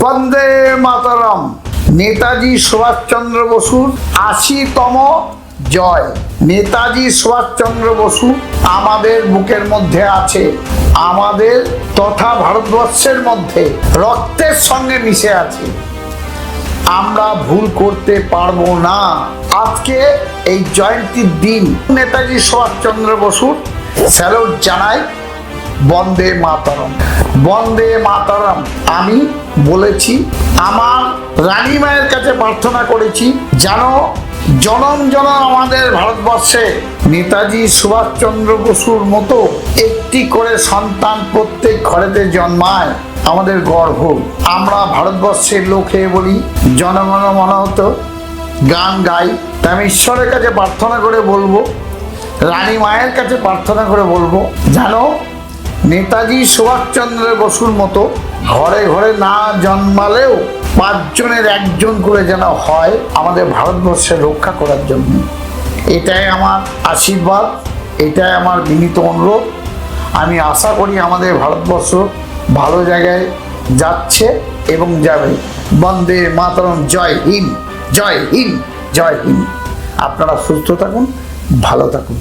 বন্দে মাতরম। নেতাজি সুভাষচন্দ্র বসুর ৮০তম জয়। নেতাজি সুভাষচন্দ্র বসু আমাদের বুকের মধ্যে আছে, আমাদের তথা ভারতবর্ষের মধ্যে রক্তের সঙ্গে মিশে আছে। আমরা ভুল করতে পারবো না। আজকে এই জয়ন্তীর দিন নেতাজি সুভাষচন্দ্র বসুর স্যালুট জানাই। বন্দে মাতরম, বন্দে মাতরম। আমি বলেছি, আমার রানী মায়ের কাছে প্রার্থনা করেছি, যেন জনম জনম আমাদের ভারতবর্ষে নেতাজি সুভাষচন্দ্র বসুর মতো একটি করে সন্তান প্রত্যেক ঘরেতে জন্মায়। আমাদের গর্ব। আমরা ভারতবর্ষের লোক হয়ে বলি জনগণ মন হতো গান গাই। তাই আমি ঈশ্বরের কাছে প্রার্থনা করে বলবো, রানী মায়ের কাছে প্রার্থনা করে বলবো, যেন নেতাজি সুভাষচন্দ্র বসুর মতো ঘরে ঘরে না জন্মালেও ৫ জনের ১ জন করে যেন হয় আমাদের ভারতবর্ষের রক্ষা করার জন্য। এটাই আমার আশীর্বাদ, এটাই আমার বিনীত অনুরোধ। আমি আশা করি আমাদের ভারতবর্ষ ভালো জায়গায় যাচ্ছে এবং যাবে। বন্দে মাতরম। জয় হিন্দ, জয় হিন্দ, জয় হিন্দ। আপনারা সুস্থ থাকুন, ভালো থাকুন।